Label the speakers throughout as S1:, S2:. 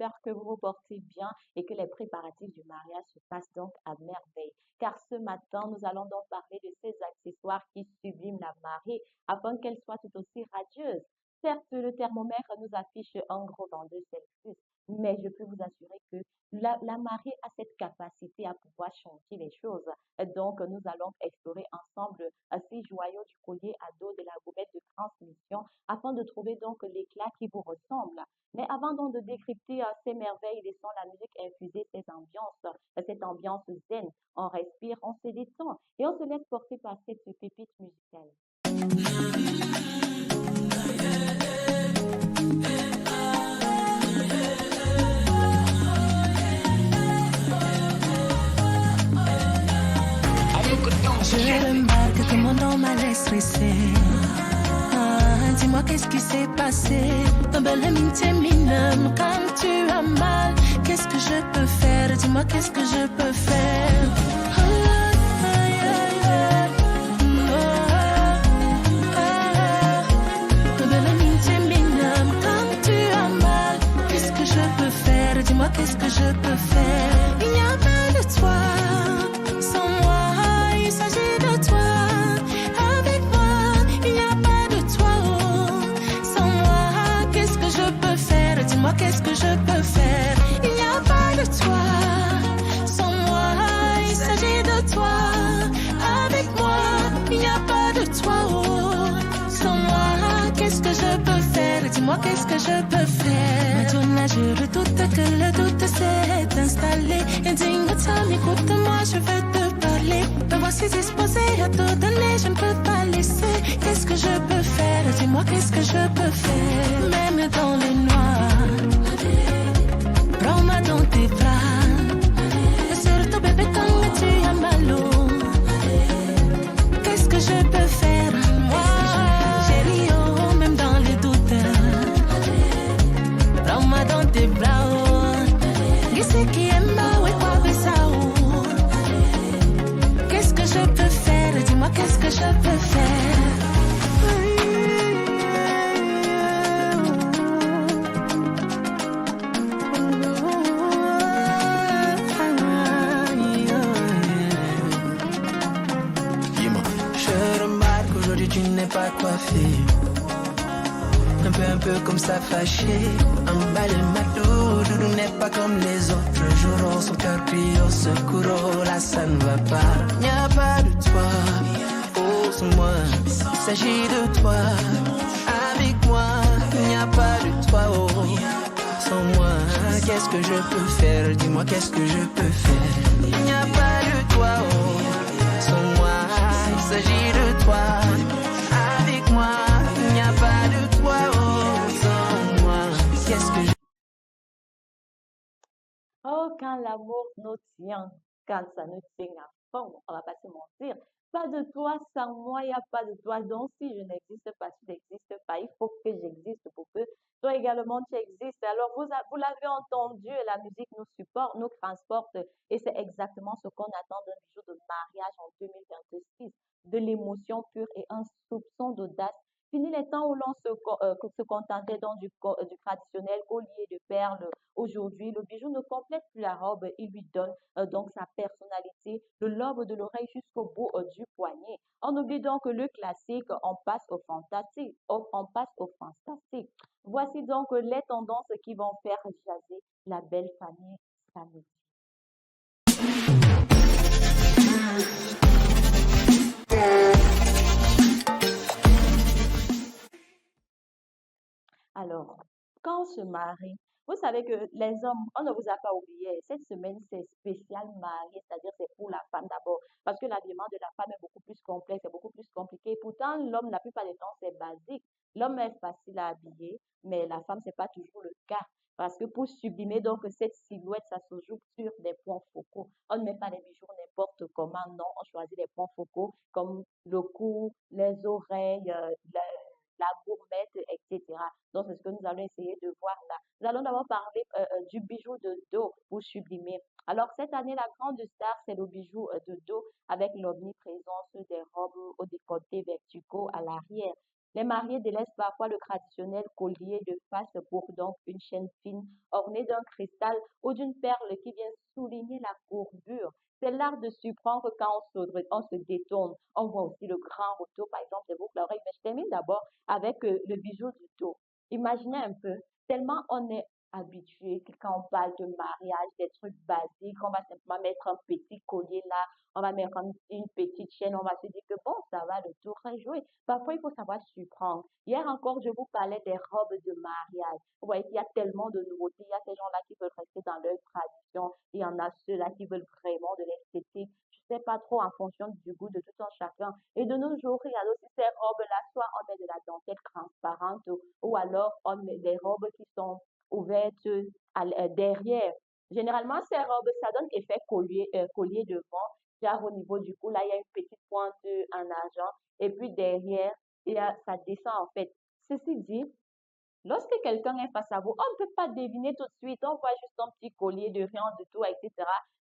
S1: j'espère que vous vous portez bien et que les préparatifs du mariage se passent donc à merveille. Car ce matin, nous allons donc parler de ces accessoires qui subliment la mariée afin qu'elle soit tout aussi radieuse. Certes, le thermomètre nous affiche un gros 22 Celsius, mais je peux vous assurer que la mariée a cette capacité à pouvoir changer les choses. Donc, nous allons explorer ensemble ces joyaux du collier à dos de la gourmette de transmission afin de trouver donc l'éclat qui vous ressemble. Mais avant donc de décrypter ces merveilles, laissons la musique infuser cette ambiance zen. On respire, on se détend et on se laisse porter par cette pépite musicale.
S2: Je remarque que mon nom m'a laissé stressé. Dis-moi qu'est-ce qui s'est passé. Un bel amitié minime quand tu as mal. Qu'est-ce que je peux faire? Dis-moi qu'est-ce que je peux faire? Un bel amitié minime quand tu as mal. Qu'est-ce que je peux faire? Dis-moi qu'est-ce que je peux faire? Il n'y a pas de toi. Sans moi, il s'agit de toi. Avec moi, il n'y a pas de toi. Sans moi, qu'est-ce que je peux faire? Dis-moi qu'est-ce que je peux faire? Il n'y a pas de toi. Sans moi, il s'agit de toi. Avec moi, il n'y a pas de toi. Sans moi, qu'est-ce que je peux faire? Dis-moi qu'est-ce que je peux faire? Maintenant, je redoute que le doute s'est installé. Et dis-moi, écoute-moi, je veux te parler. Me voici disposée à tout donner, je ne peux pas laisser. Qu'est-ce que je peux faire? Dis-moi qu'est-ce que je peux faire? Même dans les noirs, prends-moi dans tes bras. Et surtout, bébé, quand tu as mal au. Qu'est-ce que je peux faire? Moi, chérie, oh, même dans les doutes. Prends-moi dans tes bras, oh. Qu'est-ce qui est mal, ouais, quoi, mais ça, oh. Qu'est-ce que je peux faire? Dis-moi qu'est-ce que je peux faire?
S3: Dis-moi. Je remarque qu'aujourd'hui tu n'es pas coiffé. Un peu comme ça fâché. Emballé ma doudou n'est pas comme les autres. Jour son cœur crie au secours. Là ça ne va pas. Y a pas de toi. Ose-moi. Il s'agit de toi. Avec moi. Y a pas de toi. Oh. Sans moi. Qu'est-ce que je peux faire? Dis-moi qu'est-ce que je peux faire? Y a pas de toi. Oh. Sans moi. Il s'agit de toi. Avec moi. Y a pas de toi. Oh. Sans moi. Qu'est-ce que je
S1: Oh, quand l'amour nous tient, quand ça nous tient à fond, on va pas se mentir. Pas de toi sans moi, il n'y a pas de toi. Donc, si je n'existe pas, tu n'existes pas. Il faut que j'existe pour que toi également tu existes. Alors, vous l'avez entendu, la musique nous supporte, nous transporte. Et c'est exactement ce qu'on attend d'un jour de mariage en 2026. De l'émotion pure et un soupçon d'audace. Fini les temps où l'on se contentait donc du traditionnel collier de perles. Aujourd'hui, le bijou ne complète plus la robe, il lui donne donc sa personnalité, le lobe de l'oreille jusqu'au bout du poignet. On oublie donc le classique, on passe au fantastique. On passe au fantastique. Voici donc les tendances qui vont faire jaser la belle famille samedi. Alors, quand on se marie, vous savez que les hommes, on ne vous a pas oublié. Cette semaine, c'est spécial marié, c'est-à-dire c'est pour la femme d'abord. Parce que l'habillement de la femme est beaucoup plus complexe, c'est beaucoup plus compliqué. Pourtant, l'homme, la plupart du temps, c'est basique. L'homme est facile à habiller, mais la femme, c'est pas toujours le cas. Parce que pour sublimer donc cette silhouette, ça se joue sur des points focaux. On ne met pas les bijoux n'importe comment, non. On choisit des points focaux comme le cou, les oreilles, la gourmette, etc. Donc, c'est ce que nous allons essayer de voir là. Nous allons d'abord parler du bijou de dos pour sublimer. Alors, cette année, la grande star, c'est le bijou de dos avec l'omniprésence des robes au décolleté verticaux à l'arrière. Les mariés délaissent parfois le traditionnel collier de face pour donc une chaîne fine ornée d'un cristal ou d'une perle qui vient souligner la courbure. C'est l'art de surprendre quand on se détourne. On voit aussi le grand retour, par exemple, des boucles à oreilles. Mais je termine d'abord avec le bijou du dos. Imaginez un peu, tellement on est habitué que quand on parle de mariage, des trucs basiques, on va simplement mettre un petit collier là, on va mettre une petite chaîne, on va se dire que bon, ça va, le tour est joué. Parfois, il faut savoir surprendre. Hier encore, je vous parlais des robes de mariage. Vous voyez qu'il y a tellement de nouveautés. Il y a ces gens-là qui veulent rester dans leur tradition. Il y en a ceux-là qui veulent vraiment de l'esthétique. Je sais pas trop en fonction du goût de tout un chacun. Et de nos jours, il y a aussi ces robes-là. Soit on met de la dentelle transparente ou alors on met des robes qui sont ouvertes derrière. Généralement, ces robes, ça donne effet collier devant. Genre au niveau du cou, là, il y a une petite pointe en argent. Et puis derrière, ça descend en fait. Ceci dit, lorsque quelqu'un est face à vous, on ne peut pas deviner tout de suite. On voit juste un petit collier de rien du tout, etc.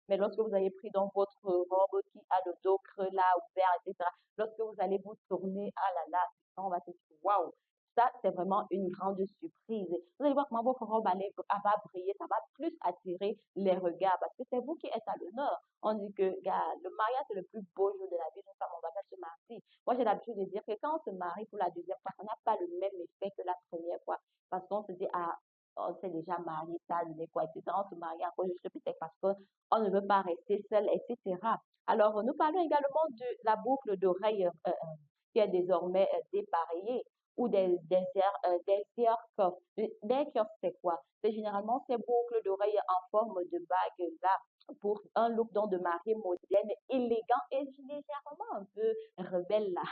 S1: Mais lorsque vous avez pris donc votre robe qui a le dos creux là, ouvert, etc. Lorsque vous allez vous tourner, ah là là, on va se dire, waouh, ça c'est vraiment une grande surprise. Vous allez voir comment votre robe va briller, ça va plus attirer les regards parce que c'est vous qui êtes à l'honneur. On dit que gars, le mariage c'est le plus beau jour de la vie d'une femme, on va pas se marier. Moi j'ai l'habitude de dire que quand on se marie pour la deuxième fois, ça n'a pas le même effet que la première fois. Parce qu'on se dit, ah, on s'est déjà marié, ça a donné quoi, etc. On se marie encore juste peut-être parce qu'on ne veut pas rester seul, etc. Alors, nous parlons également de la boucle d'oreille qui est désormais dépareillée ou des earcuffs. Des earcuffs, c'est quoi? C'est généralement ces boucles d'oreille en forme de bague là pour un look donc de mariée moderne, élégant et légèrement un peu rebelle là.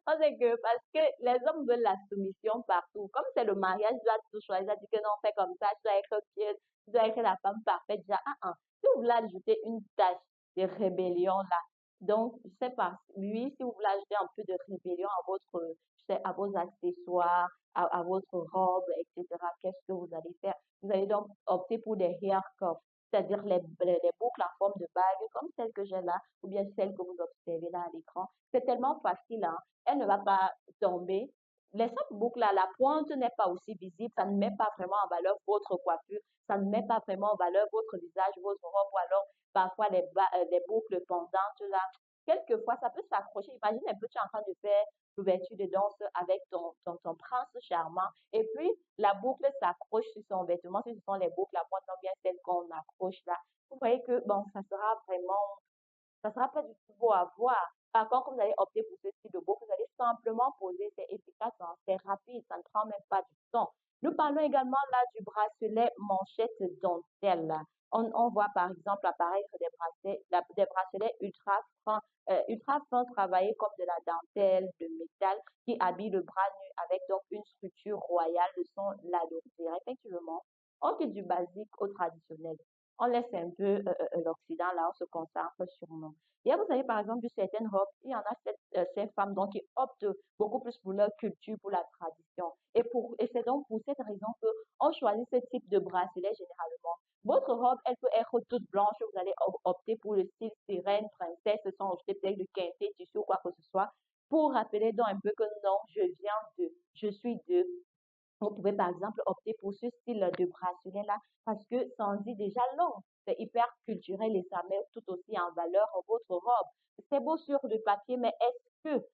S1: On sait que parce que les hommes veulent la soumission partout. Comme c'est le mariage, tu dois tout choisir. Tu dis que non, fais comme ça, tu dois être pieux, tu dois être la femme parfaite. Déjà, si vous voulez ajouter une tâche de rébellion là, donc, je sais pas, oui, si vous voulez ajouter un peu de rébellion à je sais, à vos accessoires, à votre robe, etc., qu'est-ce que vous allez faire? Vous allez donc opter pour des hair cuffs, c'est-à-dire les boucles en forme de bague, comme celle que j'ai là, ou bien celle que vous observez là à l'écran. C'est tellement facile, hein, elle ne va pas tomber. Les simples boucles à la pointe n'est pas aussi visible, ça ne met pas vraiment en valeur votre coiffure, ça ne met pas vraiment en valeur votre visage, votre robe, ou alors parfois les boucles pendantes là. Quelquefois, ça peut s'accrocher. Imagine un peu, tu es en train de faire l'ouverture de danse avec ton prince charmant, et puis la boucle s'accroche sur son vêtement, si ce sont les boucles à pointe, ou bien celles qu'on accroche là. Vous voyez que, bon, ça sera pas du tout beau à voir. Par contre, vous allez opter pour ce style de beau, vous allez simplement poser, c'est efficace, hein, c'est rapide, ça ne prend même pas du temps. Nous parlons également là du bracelet manchette dentelle. Là. On voit par exemple apparaître des bracelets ultra fins travaillés comme de la dentelle, de métal, qui habillent le bras nu avec donc une structure royale de son l'alourdir. Effectivement, on fait du basique au traditionnel. On laisse un peu l'Occident, là, on se concentre sur nous. Et là, vous avez par exemple certaines robes, il y en a ces femmes donc, qui optent beaucoup plus pour leur culture, pour la tradition. Et c'est donc pour cette raison qu'on choisit ce type de bracelet généralement. Votre robe, elle peut être toute blanche, vous allez opter pour le style sirène, princesse, sans ajouter peut-être de quinté, tissu ou quoi que ce soit, pour rappeler donc un peu que non, je suis de, vous pouvez par exemple opter pour ce style de bracelet-là parce que ça en dit déjà long. C'est hyper culturel et ça met tout aussi en valeur votre robe. C'est beau sur le papier, mais est-ce que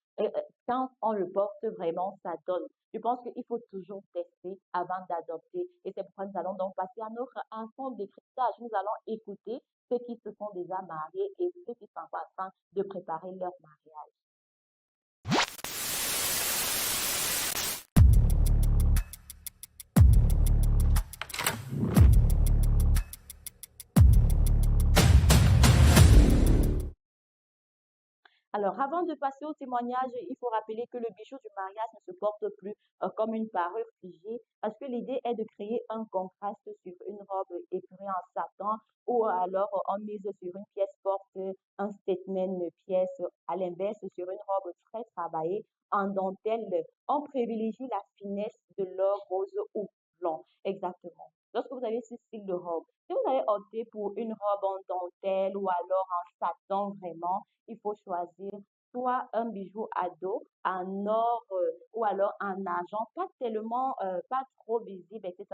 S1: quand on le porte vraiment, ça donne? Je pense qu'il faut toujours tester avant d'adopter. Et c'est pourquoi nous allons donc passer à notre ensemble décryptage. Nous allons écouter ceux qui se sont déjà mariés et ceux qui sont en train de préparer leur mariage. Alors, avant de passer au témoignage, il faut rappeler que le bijou du mariage ne se porte plus comme une parure figée, parce que l'idée est de créer un contraste sur une robe épurée en satin, ou alors on mise sur une pièce forte, un statement pièce, à l'inverse, sur une robe très travaillée en dentelle. On privilégie la finesse de l'or rose ou blanc, exactement. Lorsque vous avez ce style de robe, si vous allez opter pour une robe en dentelle ou alors en satin vraiment, il faut choisir soit un bijou à dos en or ou alors en argent, pas tellement, pas trop visible, etc.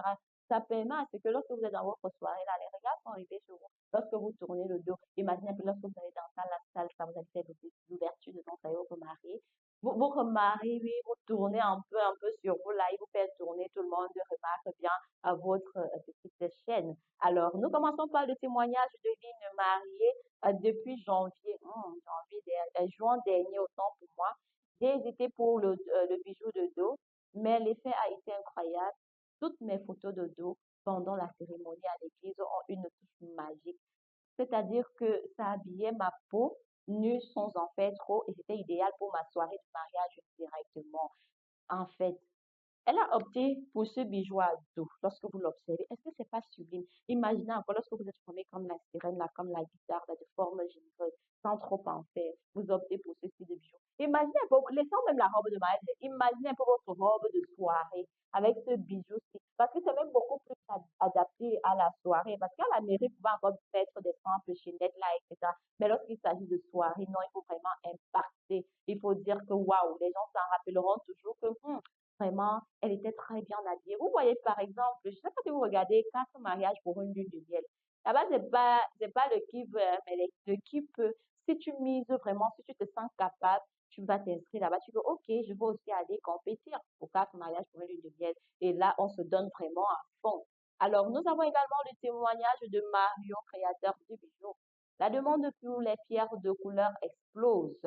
S1: Ça permet à ce que lorsque vous êtes dans votre soirée, là, les regards sont rivés sur vous. Lorsque vous tournez le dos, imaginez un peu lorsque vous allez dans la salle, ça vous avez fait l'ouverture de danse avec votre mari. Votre mari, oui, vous tournez un peu sur vous, là, il vous fait tourner, tout le monde remarque bien à votre petite chaîne. Alors, nous commençons par le témoignage de Lynn mariée depuis juin dernier, autant pour moi. J'ai hésité pour le bijou de dos, mais l'effet a été incroyable. Toutes mes photos de dos pendant la cérémonie à l'église ont une touche magique. C'est-à-dire que ça habillait ma peau nue sans en faire trop et c'était idéal pour ma soirée de mariage directement. En fait, elle a opté pour ce bijou à dos. Lorsque vous l'observez, est-ce que c'est pas sublime? Imaginez encore lorsque vous êtes formé comme la sirène, là, comme la guitare, là, de forme généreuse, sans trop en faire. Vous optez pour ce style de bijou. Imaginez un peu, laissons même la robe de mariage, imaginez un peu votre robe de soirée avec ce bijou-ci. Parce que c'est même beaucoup plus adapté à la soirée. Parce qu'à la mairie, vous pouvez encore mettre des simples chaînettes là, etc. Mais lorsqu'il s'agit de soirée, non, il faut vraiment impacter. Il faut dire que waouh, les gens s'en rappelleront toujours que vraiment, elle était très bien habillée. Vous voyez, par exemple, je ne sais pas si vous regardez Quatre mariages pour une lune de miel. Là-bas, c'est pas le qui veut, hein, mais le qui peut. Si tu mises vraiment, si tu te sens capable, tu vas t'inscrire là-bas. Tu dis, OK, je veux aussi aller compétir pour Quatre mariages pour une lune de miel. Et là, on se donne vraiment à fond. Alors, nous avons également le témoignage de Mario, créateur du bijou. La demande pour les pierres de couleur explose.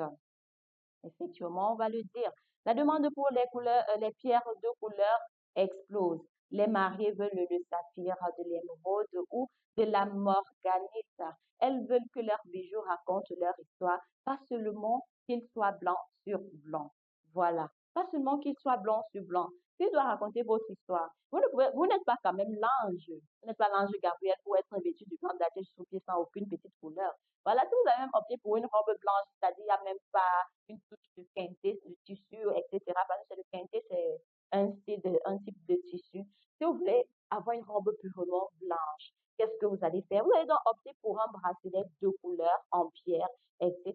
S1: Effectivement, on va le dire. La demande pour les pierres de couleur explose. Les mariés veulent le saphir, de l'émeraude ou de la morganite. Elles veulent que leurs bijoux racontent leur histoire, pas seulement qu'ils soient blancs sur blanc. Voilà. Pas seulement qu'ils soient blancs sur blanc. S'il doit raconter votre histoire, vous n'êtes pas quand même l'ange. Vous n'êtes pas l'ange Gabriel pour être vêtu du blanc d'Athènes sous sans aucune petite couleur. Voilà, si vous avez même opté pour une robe blanche, c'est-à-dire il n'y a même pas une touche de quinté, de tissu, etc. Parce que le quinté, c'est un type de tissu. Si vous voulez avoir une robe purement blanche, qu'est-ce que vous allez faire? Vous allez donc opter pour un bracelet de couleur en pierre, etc.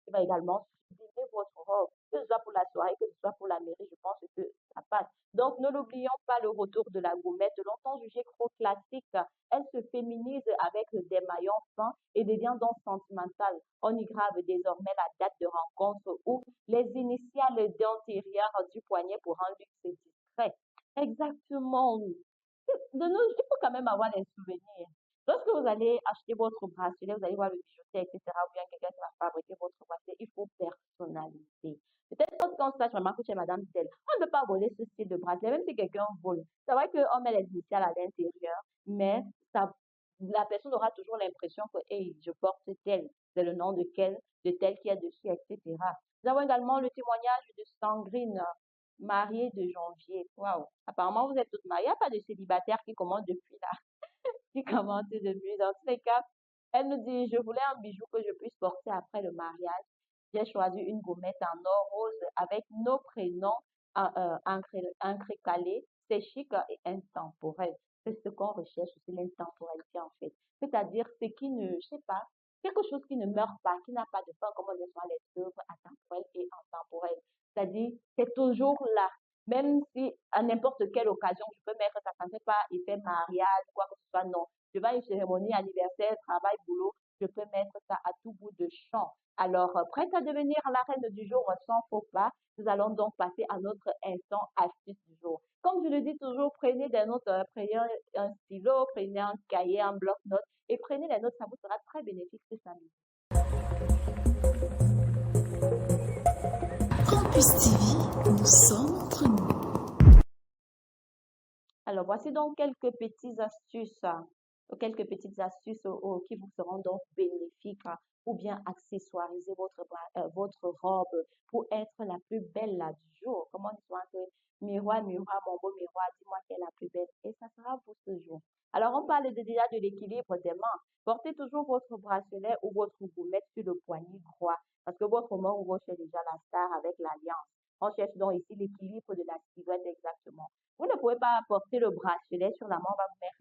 S1: Qui va également sublimer votre robe, que ce soit pour la soirée, que ce soit pour la mairie, je pense que ça passe. Donc, ne l'oublions pas, le retour de la gourmette, longtemps jugée trop classique, elle se féminise avec des maillons fins et devient donc sentimentale. On y grave désormais la date de rencontre ou les initiales d'intérieur du poignet pour un luxe discret. Exactement. Il faut quand même avoir des souvenirs. Lorsque vous allez acheter votre bracelet, vous allez voir le bijoutier, etc., ou bien quelqu'un qui va fabriquer votre bracelet, il faut personnaliser. Peut-être qu'on sache vraiment que chez Madame Telle, on ne peut pas voler ce style de bracelet, même si quelqu'un vole. C'est vrai qu'on met les initiales à l'intérieur, mais ça, la personne aura toujours l'impression que, hey, je porte tel, c'est le nom de tel qui est dessus, etc. Nous avons également le témoignage de Sangrine, mariée de janvier. Waouh! Apparemment, vous êtes toutes mariées. Il n'y a pas de célibataire qui commence depuis là, qui commence depuis. Dans tous les cas, elle nous dit, je voulais un bijou que je puisse porter après le mariage. J'ai choisi une gommette en or rose avec nos prénoms encrécalés. C'est chic et intemporel. C'est ce qu'on recherche aussi, l'intemporalité en fait. C'est-à-dire ce qui ne, je sais pas, quelque chose qui ne meurt pas, qui n'a pas de fin, comme on dit sur les œuvres atemporelles et intemporelles. C'est-à-dire, c'est toujours là. Même si à n'importe quelle occasion, je peux mettre ça, ça ne fait pas effet mariage, quoi que ce soit, non. Devant une cérémonie, anniversaire, travail, boulot, je peux mettre ça à tout bout de champ. Alors, prête à devenir la reine du jour sans faux pas, nous allons donc passer à notre instant astuce du jour. Comme je le dis toujours, prenez des notes, prenez un stylo, prenez un cahier, un bloc-notes et prenez les notes, ça vous sera très bénéfique ce samedi.
S2: Campus TV, nous sommes entre nous.
S1: Alors, voici donc quelques petites astuces, qui vous seront donc bénéfiques ou bien accessoiriser votre robe pour être la plus belle là, du jour. Comment dire que miroir, miroir, mon beau miroir, dis-moi qui est la plus belle. Et ça sera pour ce jour. Alors, on parle déjà de l'équilibre des mains. Portez toujours votre bracelet ou votre gourmette sur le poignet droit parce que votre main gauche est déjà la star avec l'alliance. On cherche donc ici l'équilibre de la silhouette exactement. Vous ne pouvez pas porter le bracelet sur la main, on va vous mettre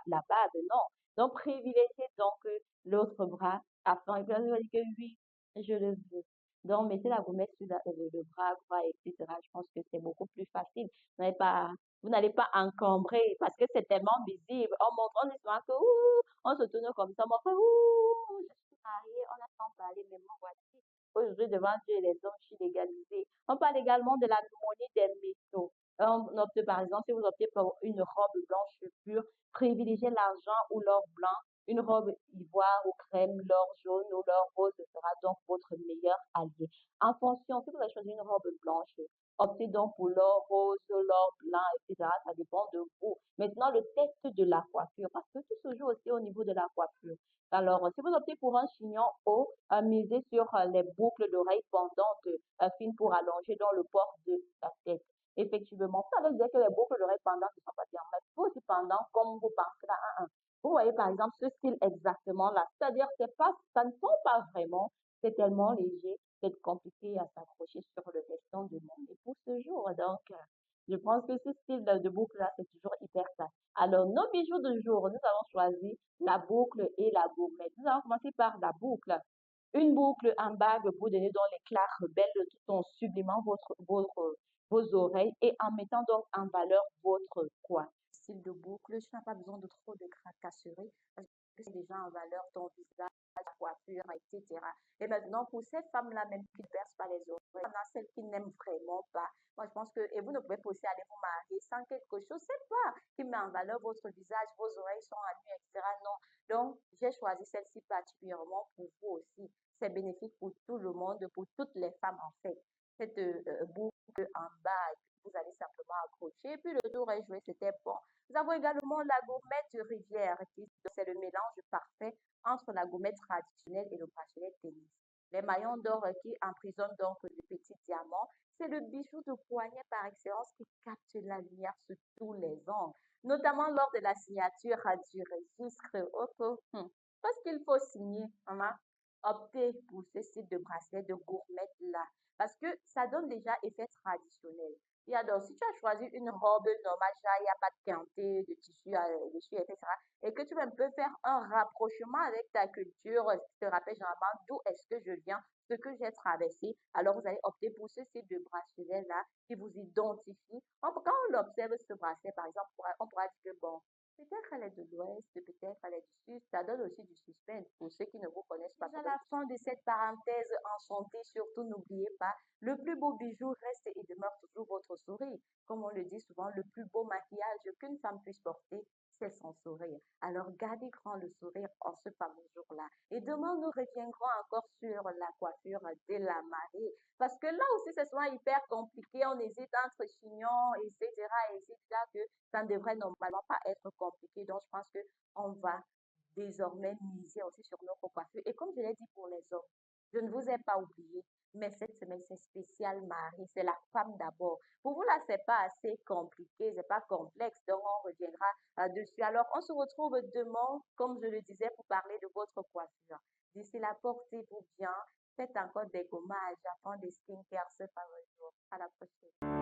S1: la bague, non. Donc, privilégiez donc l'autre bras afin que vous dites que oui, je le veux. Donc, mettez la gommette sur le bras, quoi, etc. Je pense que c'est beaucoup plus facile. Vous n'allez pas encombrer parce que c'est tellement visible. On dit souvent que, ouh, on se tourne comme ça, on fait, ouh, je suis mariée, on a tant parlé, mais moi, voici. Aujourd'hui, devant Dieu et les hommes, je suis légalisée. On parle également de l'harmonie des métaux. On opte, par exemple, si vous optez pour une robe blanche pure, privilégiez l'argent ou l'or blanc. Une robe ivoire ou crème, l'or jaune ou l'or rose sera donc votre meilleur allié. En fonction, si vous avez choisi une robe blanche, optez donc pour l'or rose, l'or blanc, etc. Ça dépend de vous. Maintenant, le test de la coiffure, parce que tout se joue aussi au niveau de la coiffure. Alors, si vous optez pour un chignon haut, misez sur les boucles d'oreilles pendantes fines pour allonger dans le port de la tête. Effectivement, ça veut dire que les boucles d'oreilles pendantes ne sont pas bien, mais vous aussi pendant comme vous pensez là. Vous voyez par exemple ce style exactement là, c'est-à-dire c'est pas, ça ne fond pas vraiment, c'est tellement léger, c'est compliqué à s'accrocher sur le veston de mon époux ce jour. Donc, je pense que ce style de boucle là, c'est toujours hyper ça. Alors, nos bijoux de jour, nous avons choisi la boucle et la gourmette. Nous allons commencer par la boucle. Une boucle en bague pour donner dans l'éclat rebelle tout en sublimant vos oreilles et en mettant donc en valeur votre quoi. Style de boucle, tu n'as pas besoin de trop de tracasseries parce que c'est déjà en valeur ton visage, ta coiffure, etc. Et maintenant, pour ces femmes-là, même qui ne percent pas les oreilles, il y en a celles qui n'aiment vraiment pas. Moi, je pense que, et vous ne pouvez pas aussi aller vous marier sans quelque chose, c'est pas qui met en valeur votre visage, vos oreilles sont à nu, etc. Non. Donc, j'ai choisi celle-ci particulièrement pour vous aussi. C'est bénéfique pour tout le monde, pour toutes les femmes en fait. Cette boucle en bas, vous allez simplement accrocher, puis le tour est joué, c'était bon. Nous avons également la gourmette rivière, qui c'est le mélange parfait entre la gourmette traditionnelle et le bracelet tennis. Les maillons d'or qui emprisonnent donc de petits diamants, c'est le bijou de poignet par excellence qui capte la lumière sous tous les angles, notamment lors de la signature du registre auto. Parce qu'il faut signer, maman, optez pour ce type de bracelet de gourmette là, parce que ça donne déjà effet traditionnel. Et alors, si tu as choisi une robe normale, il n'y a pas de quinté, de tissu dessus, etc., et que tu veux un peu faire un rapprochement avec ta culture, qui te rappelle généralement d'où est-ce que je viens, ce que j'ai traversé, alors vous allez opter pour ce type de bracelet-là qui vous identifie. Quand on observe ce bracelet, par exemple, on pourra dire que, bon, peut-être elle est de l'Ouest, peut-être elle est du Sud. Ça donne aussi du suspense pour ceux qui ne vous connaissent pas. À la fin de cette parenthèse enchantée, surtout n'oubliez pas, le plus beau bijou reste et demeure toujours votre sourire. Comme on le dit souvent, le plus beau maquillage qu'une femme puisse porter, c'est son sourire. Alors gardez grand le sourire en ce fameux jour-là. Et demain, nous reviendrons encore sur la coiffure de la mariée. Parce que là aussi, c'est souvent hyper compliqué. On hésite entre chignon, etc. Et c'est là que ça ne devrait normalement pas être compliqué. Donc, je pense qu'on va désormais miser aussi sur notre coiffure. Et comme je l'ai dit pour les hommes, je ne vous ai pas oublié, mais cette semaine, c'est spécial Marie, c'est la femme d'abord. Pour vous, là, c'est pas assez compliqué, c'est pas complexe, donc on reviendra dessus. Alors, on se retrouve demain, comme je le disais, pour parler de votre coiffure. D'ici là, portez-vous bien, faites encore des gommages, afin des skincare ce fameux jour. À la prochaine.